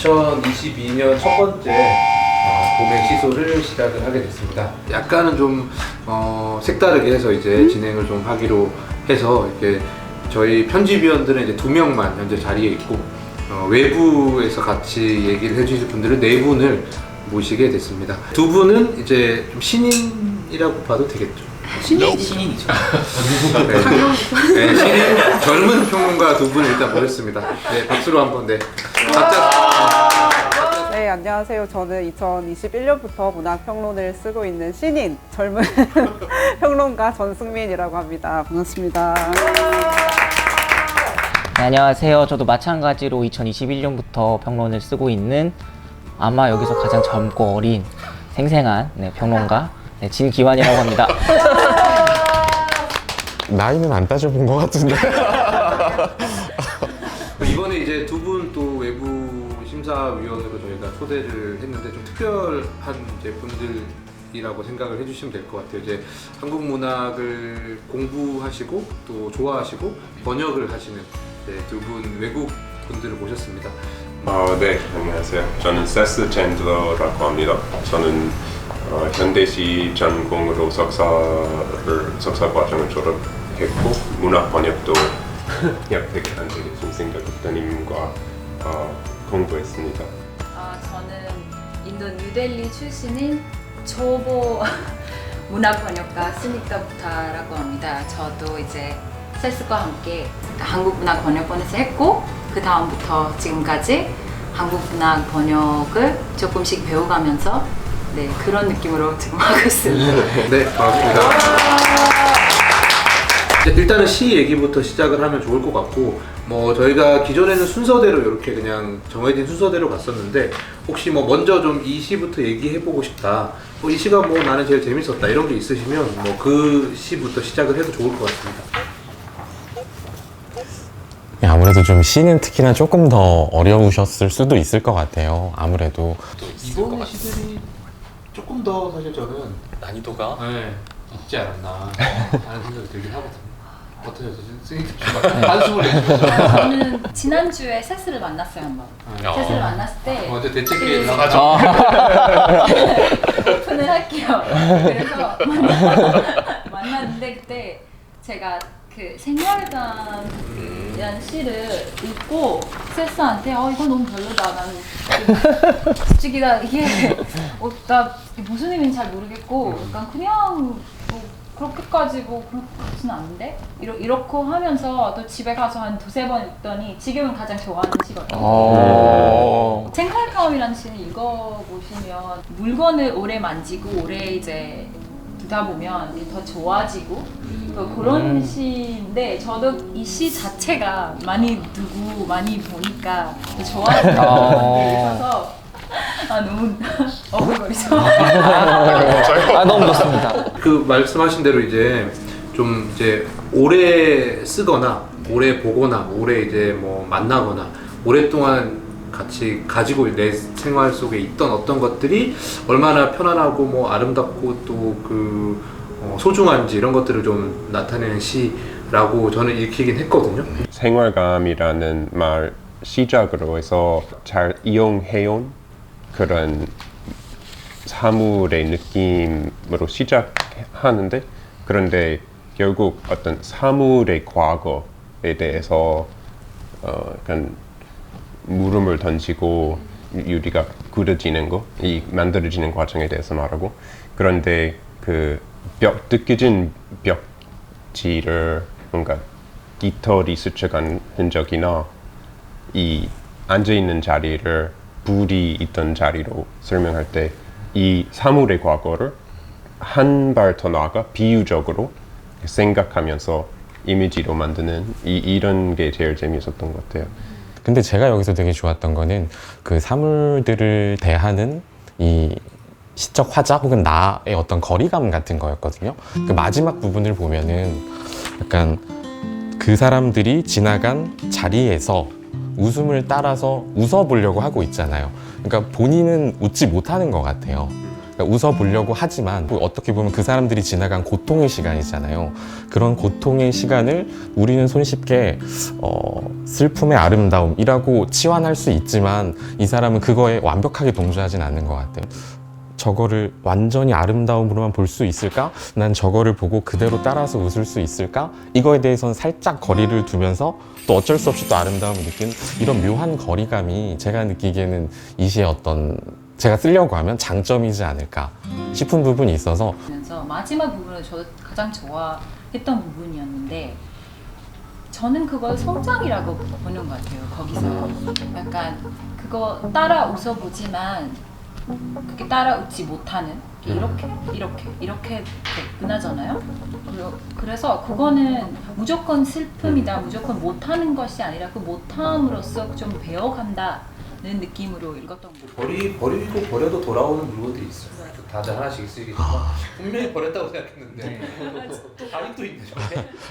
2022년 첫 번째 고백 시소를 시작을 하게 됐습니다. 약간은 좀 색다르게 해서 이제 진행을 좀 하기로 해서 이렇게 저희 편집위원들은 이제 2명만 현재 자리에 있고 외부에서 같이 얘기를 해주실 분들은 4분을 모시게 됐습니다. 2분은 이제 좀 신인이라고 봐도 되겠죠. 신인이죠. 네, 신인 젊은 평론가 2분을 일단 모셨습니다. 네, 박수로 한번 네, 안녕하세요. 저는 2021년부터 문학평론을 쓰고 있는 신인 젊은 평론가 전승민이라고 합니다. 반갑습니다. 네, 안녕하세요. 저도 마찬가지로 2021년부터 평론을 쓰고 있는 아마 여기서 가장 젊고 어린 생생한 평론가 진기환이라고 합니다. 나이는 안 따져본 것 같은데. 이번에 이제 2분 또 외부 심사위원으로 저희가 초대를 했는데 좀 특별한 이제 분들이라고 생각을 해주시면 될 것 같아요. 이제 한국 문학을 공부하시고 또 좋아하시고 번역을 하시는 2분 외국 분들을 모셨습니다. 네, 안녕하세요. 저는 세스 챈들러라고 합니다. 저는 현대시 전공으로 석사 과정을 졸업했고 문학 번역도 약속한 중생대 국장님과 공부했습니다. 저는 인도 뉴델리 출신인 초보 문학 번역가 스미타 부타라고 합니다. 저도 이제 세스과 함께 한국 문학 번역본에서 했고 그 다음부터 지금까지 한국 문학 번역을 조금씩 배워가면서 그런 느낌으로 지금 하고 있습니다. 네, 반갑습니다. 일단은 시 얘기부터 시작을 하면 좋을 것 같고 저희가 기존에는 순서대로 이렇게 그냥 정해진 순서대로 갔었는데 혹시 먼저 좀 이 시부터 얘기해보고 싶다 이 시가 나는 제일 재밌었다 이런 게 있으시면 그 시부터 시작을 해도 좋을 것 같습니다. 아무래도 좀 시는 특히나 조금 더 어려우셨을 수도 있을 것 같아요. 아무래도 이번의 시들이 조금 더 사실 저는 난이도가 있지 않았나 하는 생각이 들긴 하거든요. 어떠세요? 선생님 한숨을 내주셔서 저는 지난주에 세스를 만났어요 한번. 세스를 만났을 때 먼저 대책회의 나가죠. 오픈을 할게요. 그래서 만났는데 그때 제가 그 생활감이라는 시를 읽고 세스한테 이거 너무 별로다. 나는 솔직히 나 이게 나 무슨 의미인지 잘 모르겠고 약간 그냥 그렇게까지 그렇지는 않은데 이렇게 하면서 또 집에 가서 한 2-3번 읽더니 지금은 가장 좋아하는 시거든요. 생활감이라는 시는 읽어보시면 물건을 오래 만지고 오래 이제 두다 보면 더 좋아지고 또 그런 시인데 저도 이 시 자체가 많이 두고 많이 보니까 좋아하는 게 있어서 너무 어글거리죠. 너무 좋습니다. 그 말씀하신 대로 이제 좀 이제 오래 쓰거나 오래 보거나 오래 이제 만나거나 오랫동안 같이 가지고 내 생활 속에 있던 어떤 것들이 얼마나 편안하고 아름답고 또 소중한지 이런 것들을 좀 나타내는 시라고 저는 읽히긴 했거든요. 생활감이라는 말 시작으로 해서 잘 이용해온 그런 사물의 느낌으로 시작하는데 그런데 결국 어떤 사물의 과거에 대해서 약간 물음을 던지고 유리가 굳어지는 거, 이 만들어지는 과정에 대해서 말하고 그런데 그 느껴진 벽지를 뭔가 깃털이 스쳐간 흔적이나 이 앉아있는 자리를 불이 있던 자리로 설명할 때 이 사물의 과거를 한 발 더 나아가 비유적으로 생각하면서 이미지로 만드는 이런 게 제일 재미있었던 것 같아요. 근데 제가 여기서 되게 좋았던 거는 그 사물들을 대하는 이 시적 화자 혹은 나의 어떤 거리감 같은 거였거든요. 그 마지막 부분을 보면은 약간 그 사람들이 지나간 자리에서 웃음을 따라서 웃어보려고 하고 있잖아요. 그러니까 본인은 웃지 못하는 것 같아요. 그러니까 그러니까 웃어보려고 하지만 어떻게 보면 그 사람들이 지나간 고통의 시간이잖아요. 그런 고통의 시간을 우리는 손쉽게 슬픔의 아름다움이라고 치환할 수 있지만 이 사람은 그거에 완벽하게 동조하진 않는 것 같아요. 저거를 완전히 아름다움으로만 볼 수 있을까? 난 저거를 보고 그대로 따라서 웃을 수 있을까? 이거에 대해서는 살짝 거리를 두면서 또 어쩔 수 없이 또 아름다움을 느끼는 이런 묘한 거리감이 제가 느끼기에는 이 시의 어떤 제가 쓰려고 하면 장점이지 않을까 싶은 부분이 있어서 그래서 마지막 부분은 저도 가장 좋아했던 부분이었는데 저는 그걸 성장이라고 보는 것 같아요. 거기서 약간 그거 따라 웃어보지만 그게 따라 웃지 못하는 이렇게 끝나잖아요. 그래서 그거는 무조건 슬픔이다, 무조건 못하는 것이 아니라 그 못함으로써 좀 배워간다는 느낌으로 읽었던 거예요. 버리고 버려도 돌아오는 물건들이 있어요. 다들 하나씩 있으니까 분명히 버렸다고 생각했는데 또 다른 또 있네.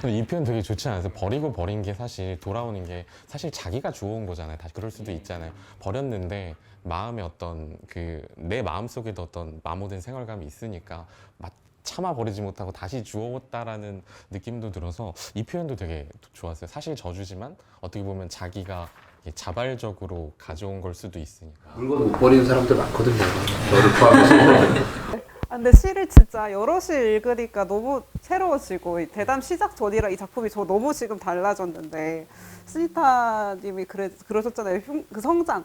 이 표현 되게 좋지 않아요? 버리고 버린 게 사실 돌아오는 게 사실 자기가 주워온 거잖아요. 다시 그럴 수도 있잖아요. 버렸는데 마음에 어떤 그 내 마음속에도 어떤 마모된 생활감이 있으니까 차마 버리지 못하고 다시 주워왔다라는 느낌도 들어서 이 표현도 되게 좋았어요. 사실 저주지만 어떻게 보면 자기가 자발적으로 가져온 걸 수도 있으니까. 물건 못 버리는 사람들 많거든요. 저를 포함해서. 근데 시를 진짜 여럿이 읽으니까 너무 새로워지고 대담 시작 전이랑 이 작품이 저 너무 지금 달라졌는데 스니타님이 그러셨잖아요. 그 성장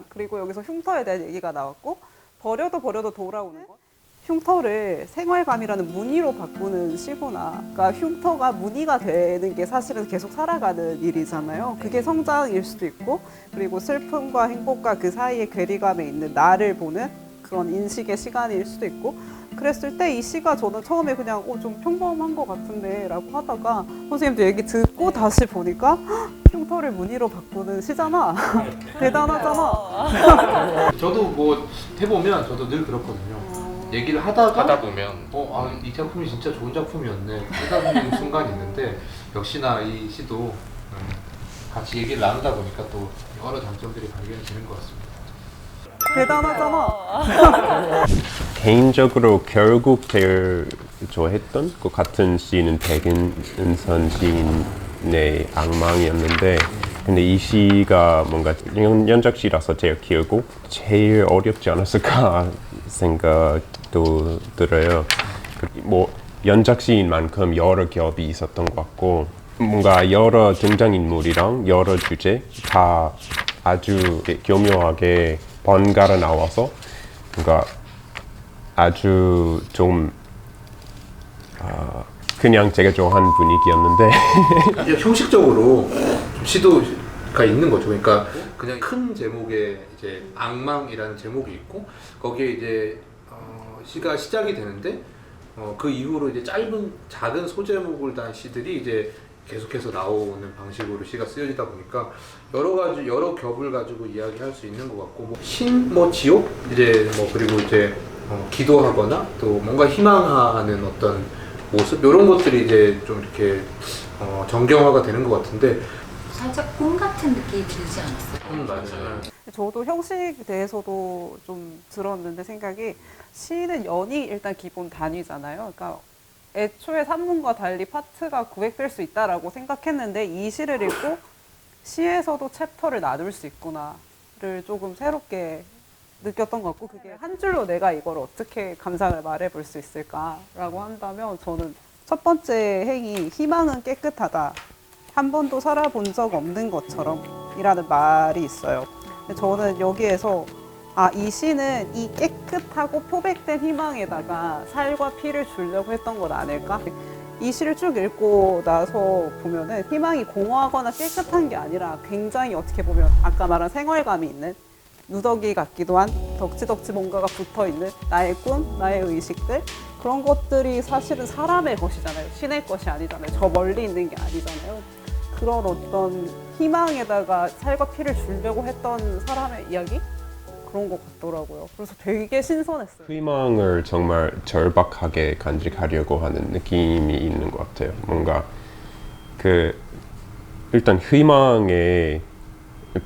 그리고 여기서 흉터에 대한 얘기가 나왔고 버려도 돌아오는 것. 흉터를 생활감이라는 무늬로 바꾸는 시구나. 그러니까 흉터가 무늬가 되는 게 사실은 계속 살아가는 일이잖아요. 그게 성장일 수도 있고 그리고 슬픔과 행복과 그 사이의 괴리감에 있는 나를 보는 그런 인식의 시간일 수도 있고 그랬을 때 이 시가 저는 처음에 그냥 좀 평범한 것 같은데 라고 하다가 선생님도 얘기 듣고 다시 보니까 흉터를 무늬로 바꾸는 시잖아. 대단하잖아. 저도 뭐 해보면 저도 늘 그렇거든요. 얘기를 하다 보면 이 작품이 진짜 좋은 작품이었네 깨닫는 순간이 있는데 역시나 이 시도 같이 얘기를 나누다 보니까 또 여러 장점들이 발견이 되는 것 같습니다. 대단하잖아. 개인적으로 결국 제일 좋아했던 것 같은 시는 백은선 시인의 악망이었는데 근데 이 시가 뭔가 연작시라서 제일 길고 제일 어렵지 않았을까 생각도 들어요. 뭐 연작시인 만큼 여러 겹이 있었던 것 같고 뭔가 여러 등장인물이랑 여러 주제 다 아주 교묘하게 번갈아 나와서 뭔가 아주 좀 그냥 제가 좋아하는 분위기였는데 형식적으로 좀 시도가 있는 거죠. 그러니까 그냥 큰 제목에 이제 악망이라는 제목이 있고 거기에 이제 시가 시작이 되는데 그 이후로 이제 작은 소제목을 단 시들이 이제 계속해서 나오는 방식으로 시가 쓰여지다 보니까 여러 겹을 가지고 이야기할 수 있는 것 같고 지옥 이제 그리고 이제 기도하거나 또 뭔가 희망하는 어떤 모습 이런 것들이 이제 좀 이렇게 정경화가 되는 것 같은데 살짝 꿈 같은 느낌이 들지 않았어요? 맞아요. 저도 형식에 대해서도 좀 들었는데 생각이 시는 연이 일단 기본 단위잖아요. 그러니까 애초에 산문과 달리 파트가 구획될 수 있다라고 생각했는데 이 시를 읽고 시에서도 챕터를 나눌 수 있구나를 조금 새롭게 느꼈던 것 같고 그게 한 줄로 내가 이걸 어떻게 감상을 말해볼 수 있을까라고 한다면 저는 첫 번째 행위 희망은 깨끗하다. 한 번도 살아본 적 없는 것처럼 이라는 말이 있어요. 근데 저는 여기에서 이 시는 이 깨끗하고 표백된 희망에다가 살과 피를 주려고 했던 건 아닐까? 이 시를 쭉 읽고 나서 보면은 희망이 공허하거나 깨끗한 게 아니라 굉장히 어떻게 보면 아까 말한 생활감이 있는 누더기 같기도 한 덕지덕지 뭔가가 붙어있는 나의 꿈, 나의 의식들 그런 것들이 사실은 사람의 것이잖아요. 신의 것이 아니잖아요. 저 멀리 있는 게 아니잖아요. 그런 어떤 희망에다가 살과 피를 주려고 했던 사람의 이야기? 그런 것 같더라고요. 그래서 되게 신선했어요. 희망을 정말 절박하게 간직하려고 하는 느낌이 있는 것 같아요. 뭔가 일단 희망에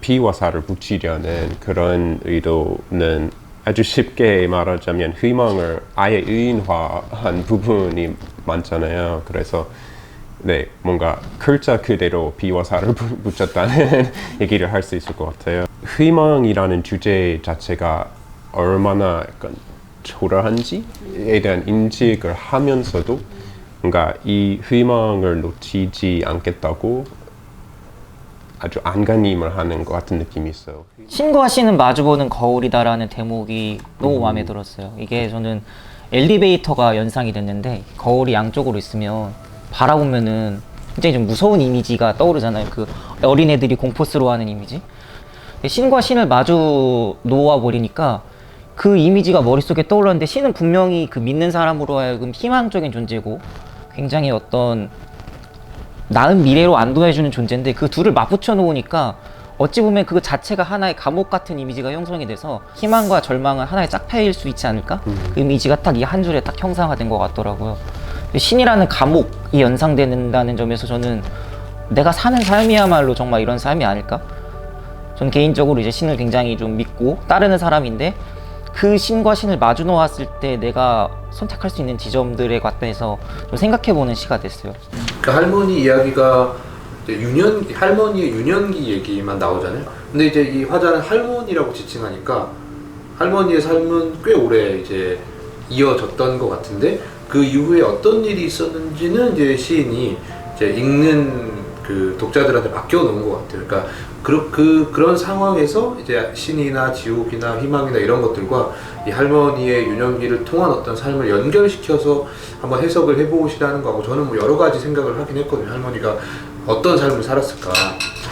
피와 살을 붙이려는 그런 의도는 아주 쉽게 말하자면 희망을 아예 의인화한 부분이 많잖아요. 그래서 네, 뭔가 글자 그대로 비와 살을 붙였다는 얘기를 할 수 있을 것 같아요. 희망이라는 주제 자체가 얼마나 약간 초라한지에 대한 인식을 하면서도 뭔가 이 희망을 놓치지 않겠다고 아주 안간힘을 하는 것 같은 느낌이 있어요. 신과 신은 마주보는 거울이다라는 대목이 너무 마음에 들었어요. 이게 저는 엘리베이터가 연상이 됐는데 거울이 양쪽으로 있으면 바라보면은 굉장히 좀 무서운 이미지가 떠오르잖아요. 그 어린애들이 공포스러워하는 이미지. 근데 신과 신을 마주 놓아버리니까 그 이미지가 머릿속에 떠올랐는데 신은 분명히 그 믿는 사람으로 하여금 희망적인 존재고 굉장히 어떤 나은 미래로 안도해주는 존재인데 그 둘을 맞붙여 놓으니까 어찌 보면 그 자체가 하나의 감옥 같은 이미지가 형성이 돼서 희망과 절망은 하나의 짝패일 수 있지 않을까? 그 이미지가 딱 이 한 줄에 딱 형상화된 것 같더라고요. 신이라는 감옥이 연상된다는 점에서 저는 내가 사는 삶이야말로 정말 이런 삶이 아닐까? 저는 개인적으로 이제 신을 굉장히 좀 믿고 따르는 사람인데 그 신과 신을 마주 놓았을 때 내가 선택할 수 있는 지점들에 관해서 좀 생각해보는 시가 됐어요. 그 할머니 이야기가 이제 할머니의 유년기 얘기만 나오잖아요. 근데 이제 이 화자는 할머니라고 지칭하니까 할머니의 삶은 꽤 오래 이제 이어졌던 것 같은데 그 이후에 어떤 일이 있었는지는 이제 시인이 이제 읽는 그 독자들한테 맡겨놓은 것 같아요. 그러니까 그런 상황에서 이제 신이나 지옥이나 희망이나 이런 것들과 이 할머니의 유년기를 통한 어떤 삶을 연결시켜서 한번 해석을 해보시라는 거하고 저는 뭐 여러 가지 생각을 하긴 했거든요. 할머니가 어떤 삶을 살았을까,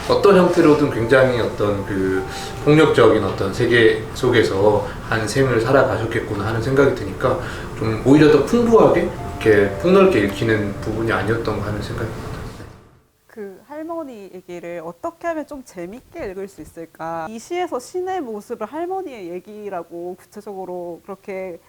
어떤 형태로든 굉장히 어떤 그 폭력적인 어떤 세계 속에서 한 생을 살아가셨겠구나 하는 생각이 드니까 좀 오히려 더 풍부하게 이렇게 폭넓게 읽히는 부분이 아니었던가 하는 생각이 듭니다. 그 할머니 얘기를 어떻게 하면 좀 재밌게 읽을 수 있을까? 이 시에서 신의 모습을 할머니의 얘기라고 구체적으로 그렇게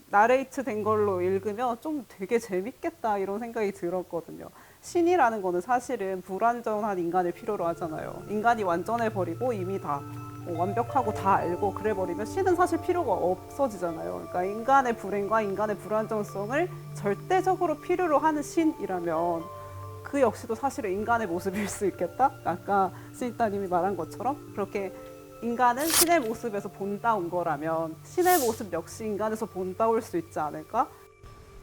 나레이트 된 걸로 읽으면 좀 되게 재밌겠다 이런 생각이 들었거든요. 신이라는 거는 사실은 불완전한 인간을 필요로 하잖아요. 인간이 완전해버리고 이미 다 완벽하고 다 알고 그래버리면 신은 사실 필요가 없어지잖아요. 그러니까 인간의 불행과 인간의 불완전성을 절대적으로 필요로 하는 신이라면 그 역시도 사실은 인간의 모습일 수 있겠다? 아까 신이따님이 말한 것처럼 그렇게 인간은 신의 모습에서 본다온 거라면 신의 모습 역시 인간에서 본다올 수 있지 않을까?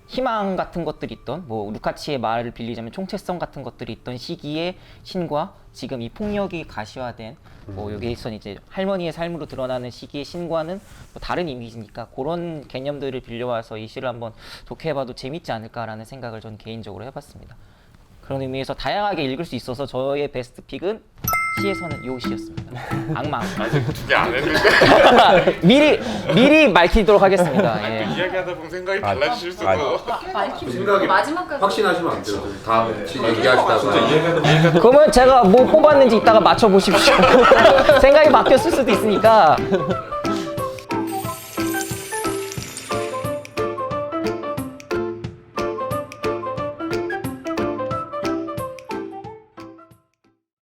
희망 같은 것들이 있던 뭐 루카치의 말을 빌리자면 총체성 같은 것들이 있던 시기에 신과 지금 이 폭력이 가시화된 뭐 여기에선 이제 할머니의 삶으로 드러나는 시기의 신과는 뭐 다른 이미지니까 그런 개념들을 빌려와서 이 시를 한번 좋게 해봐도 재밌지 않을까라는 생각을 전 개인적으로 해봤습니다. 그런 의미에서 다양하게 읽을 수 있어서 저의 베스트 픽은 시에서는 요 시였습니다. 악마. 아직 2개 안 했는데. 미리 밝히도록 하겠습니다. 예. 이야기하다 보면 생각이 달라지실 수도. 생각이 마지막까지 확신하시면 안 돼요. 다음 얘기하시다가 그러면 제가 뭐 뽑았는지 이따가 맞춰보십시오. 생각이 바뀌었을 수도 있으니까.